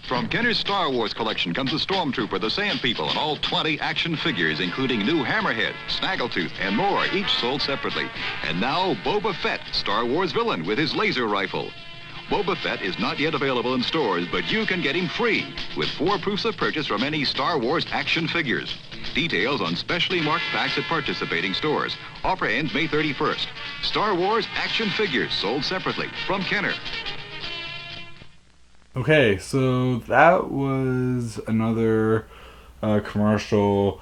From Kenner's Star Wars collection comes the Stormtrooper, the Sand People, and all 20 action figures, including new Hammerhead, Snaggletooth, and more, each sold separately. And now, Boba Fett, Star Wars villain with his laser rifle. Boba Fett is not yet available in stores, but you can get him free with 4 proofs of purchase from any Star Wars action figures. Details on specially marked packs at participating stores. Offer ends May 31st. Star Wars action figures sold separately from Kenner. Okay, so that was another commercial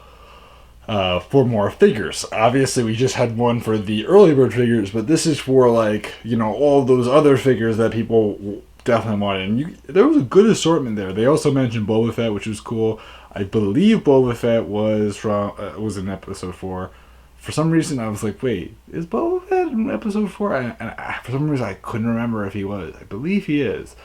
for more figures. Obviously, we just had one for the early bird figures, but this is for, like, you know, all those other figures that people definitely wanted. And there was a good assortment there. They also mentioned Boba Fett, which was cool. I believe Boba Fett was in episode 4. For some reason, I was like, wait, is Boba Fett in episode 4? And for some reason, I couldn't remember if he was. I believe he is.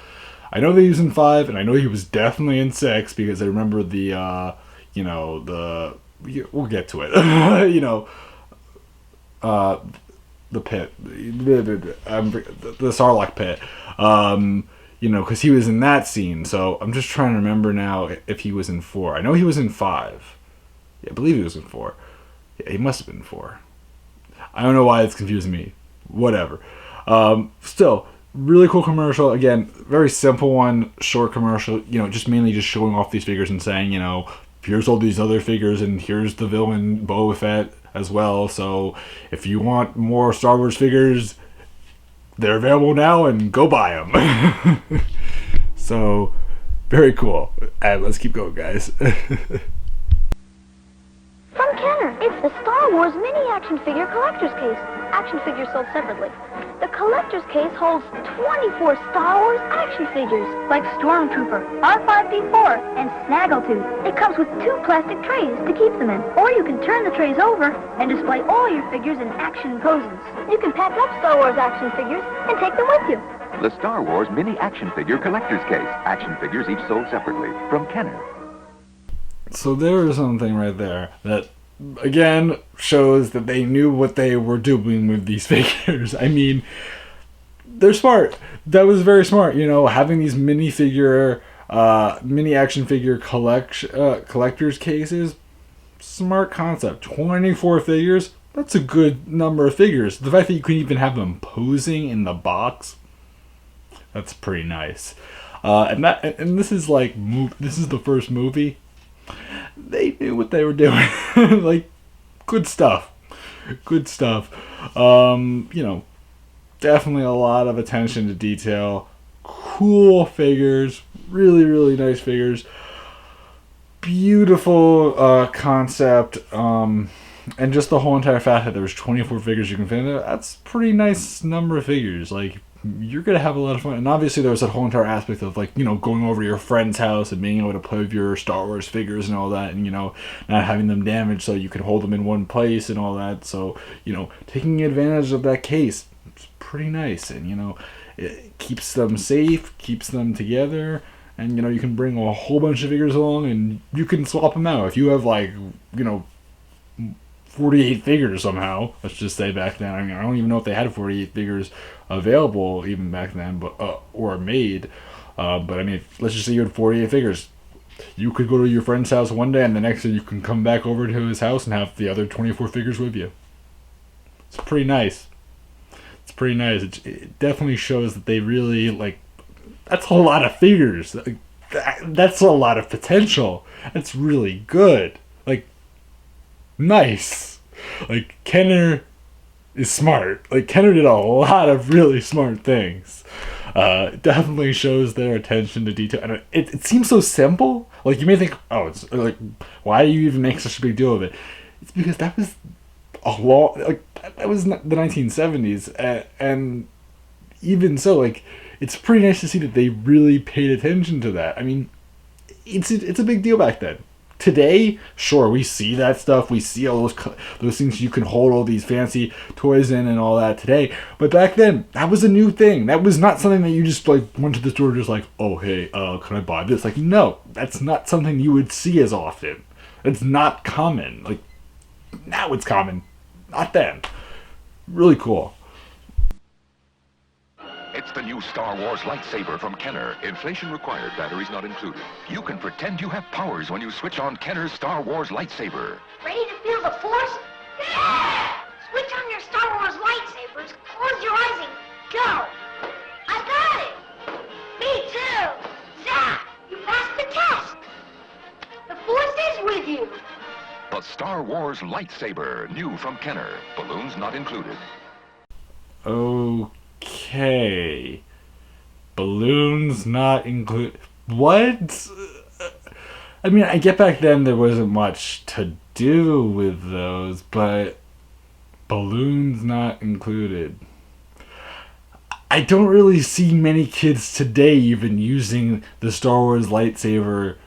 I know that he was in 5, and I know he was definitely in 6, because I remember the we'll get to it. The pit. The Sarlacc pit. Because he was in that scene. So I'm just trying to remember now if he was in 4. I know he was in 5. Yeah, I believe he was in 4. Yeah, he must have been in 4. I don't know why it's confusing me. Whatever. Still, really cool commercial. Again, very simple one, short commercial. Just mainly just showing off these figures and saying, here's all these other figures, and here's the villain Boba Fett as well. So if you want more Star Wars figures, they're available now, and go buy them. So, very cool. And let's keep going, guys. From Kenner, it's the Star Wars mini action figure collector's case. Action figures sold separately. The collector's case holds 24 Star Wars action figures, like Stormtrooper, R5-D4, and Snaggletooth. It comes with 2 plastic trays to keep them in, or you can turn the trays over and display all your figures in action poses. You can pack up Star Wars action figures and take them with you. The Star Wars mini action figure collector's case. Action figures each sold separately from Kenner. So there is something right there that, again, shows that they knew what they were doing with these figures. I mean, they're smart. That was very smart. Having these mini action figure collector's cases, smart concept. 24 figures, that's a good number of figures. The fact that you can even have them posing in the box, that's pretty nice. And this is this is the first movie. They knew what they were doing. Good stuff. Definitely a lot of attention to detail. Cool figures. Really, really nice figures. Beautiful concept. And just the whole entire fact that there's 24 figures you can fit in there, that's a pretty nice number of figures. You're going to have a lot of fun. And obviously there was that whole entire aspect of, going over to your friend's house and being able to play with your Star Wars figures and all that, and, not having them damaged so you can hold them in one place and all that. So, taking advantage of that case, it's pretty nice. And, it keeps them safe, keeps them together, and, you can bring a whole bunch of figures along and you can swap them out. If you have, 48 figures somehow, let's just say back then. I mean, I don't even know if they had 48 figures available even back then, but or made. But I mean, let's just say you had 48 figures. You could go to your friend's house one day, and the next day you can come back over to his house and have the other 24 figures with you. It's pretty nice. It definitely shows that they really, that's a lot of figures. That's a lot of potential. That's really good. Nice. Kenner is smart. Kenner did a lot of really smart things. It definitely shows their attention to detail. And it seems so simple. You may think, oh, it's why do you even make such a big deal of it? It's because that was that was the 1970s. And even so, it's pretty nice to see that they really paid attention to that. I mean, it's a big deal back then. Today, sure, we see that stuff. We see all those things you can hold all these fancy toys in and all that today. But back then, that was a new thing. That was not something that you just went to the store just oh, hey, can I buy this? No, that's not something you would see as often. It's not common. Now it's common. Not then. Really cool. It's the new Star Wars lightsaber from Kenner. Inflation required, batteries not included. You can pretend you have powers when you switch on Kenner's Star Wars lightsaber. Ready to feel the Force? Yeah! Switch on your Star Wars lightsabers, close your eyes, and go! I got it! Me too! Zap! You passed the test! The Force is with you! The Star Wars lightsaber, new from Kenner. Balloons not included. Okay. Balloons not included. What? I mean, I get back then there wasn't much to do with those, but balloons not included. I don't really see many kids today even using the Star Wars lightsaber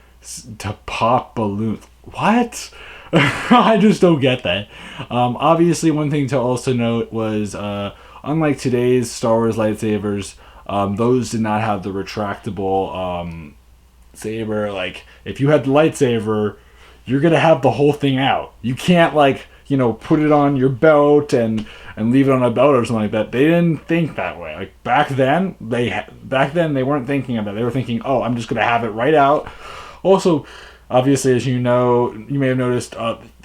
to pop balloons. What? I just don't get that. Obviously, one thing to also note was, unlike today's Star Wars lightsabers, those did not have the retractable saber. Like, if you had the lightsaber, you're gonna have the whole thing out. You can't, like, you know, put it on your belt and leave it on a belt or something like that. They didn't think that way. Like, back then they weren't thinking of that. They were thinking, oh, I'm just gonna have it right out. Also, obviously, as you know, you may have noticed,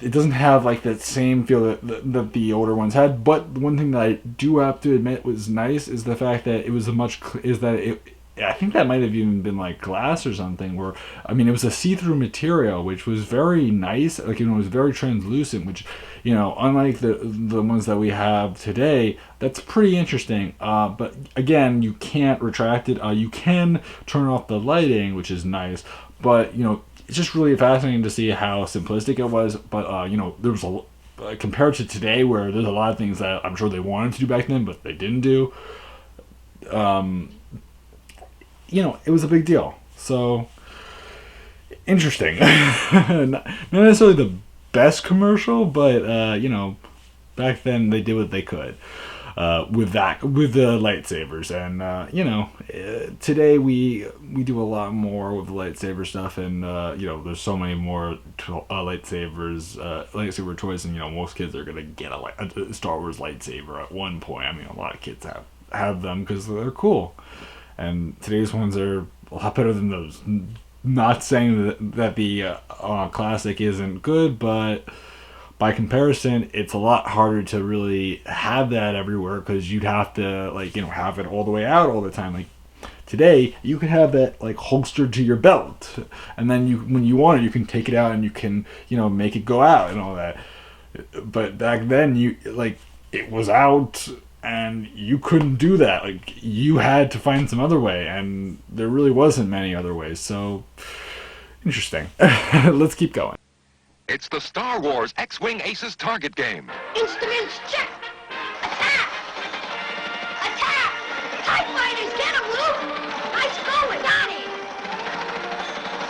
it doesn't have like that same feel that the older ones had. But one thing that I do have to admit was nice is the fact that it was I think that might have even been like glass or something. Where, I mean, it was a see-through material, which was very nice. Like, you know, it was very translucent, which, you know, unlike the ones that we have today, that's pretty interesting. But again, you can't retract it. You can turn off the lighting, which is nice. But, you know, it's just really fascinating to see how simplistic it was. But, you know, there was compared to today, where there's a lot of things that I'm sure they wanted to do back then, but they didn't do. You know, it was a big deal. So, interesting. Not necessarily the best commercial, but, you know, back then they did what they could with the lightsabers. And, you know, today we do a lot more with the lightsaber stuff. And, you know, there's so many more lightsaber toys. And, you know, most kids are going to get a Star Wars lightsaber at one point. I mean, a lot of kids have them because they're cool. And today's ones are a lot better than those. Not saying that the classic isn't good, but by comparison, it's a lot harder to really have that everywhere because you'd have to, like, you know, have it all the way out all the time. Like, today, you can have that, like, holstered to your belt. And then when you want it, you can take it out and you can, you know, make it go out and all that. But back then, it was out. And you couldn't do that. Like, you had to find some other way, and there really wasn't many other ways. So, interesting. Let's keep going. It's the Star Wars X-Wing Aces target game. Instruments check! Attack! Attack! TIE fighters, get him, Luke! Nice going, Donnie!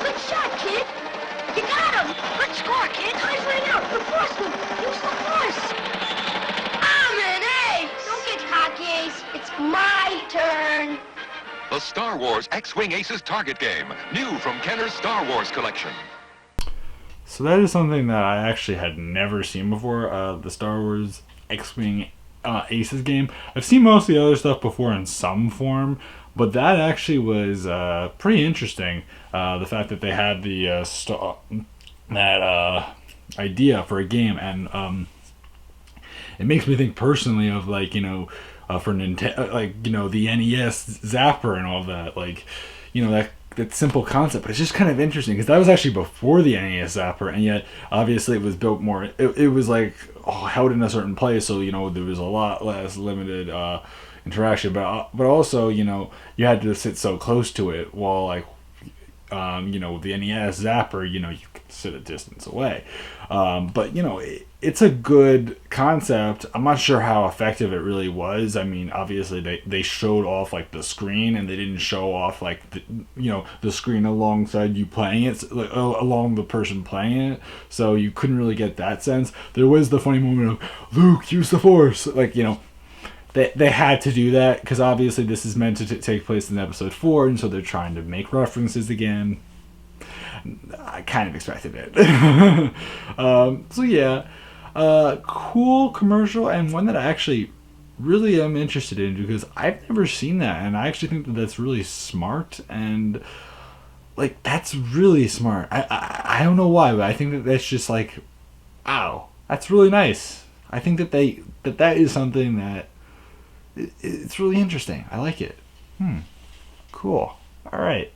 Good shot, kid! You got him! Good score, kid! Time's right out! The Force, Luke! Use the Force! I'm an ace! Don't get cocky, Ace. It's my turn! The Star Wars X-Wing Aces target game, new from Kenner's Star Wars collection. So that is something that I actually had never seen before, the Star Wars X-Wing Aces game. I've seen most of the other stuff before in some form, but that actually was pretty interesting. The fact that they had the idea for a game, and it makes me think personally of, like, you know, for Nintendo, like, you know, the NES Zapper and all that, like, you know, that simple concept, but it's just kind of interesting because that was actually before the NES Zapper, and yet obviously it was built more. It was like held in a certain place, so, you know, there was a lot less limited interaction, but also, you know, you had to sit so close to it, while, like, you know, with the NES Zapper, you know, you could sit a distance away. But, you know, it's a good concept. I'm not sure how effective it really was. I mean, obviously they showed off, like, the screen, and they didn't show off, like, the screen alongside you playing it, like, along the person playing it. So you couldn't really get that sense. There was the funny moment of, Luke, use the Force. Like, you know, they had to do that because obviously this is meant to take place in episode 4, and so they're trying to make references again. I kind of expected it. So yeah, cool commercial, and one that I actually really am interested in, because I've never seen that, and I actually think that that's really smart, and like that's really smart. I don't know why, but I think that that's just like, wow, that's really nice. I think that that is something that it's really interesting. I like it. Cool. All right,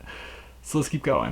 so let's keep going.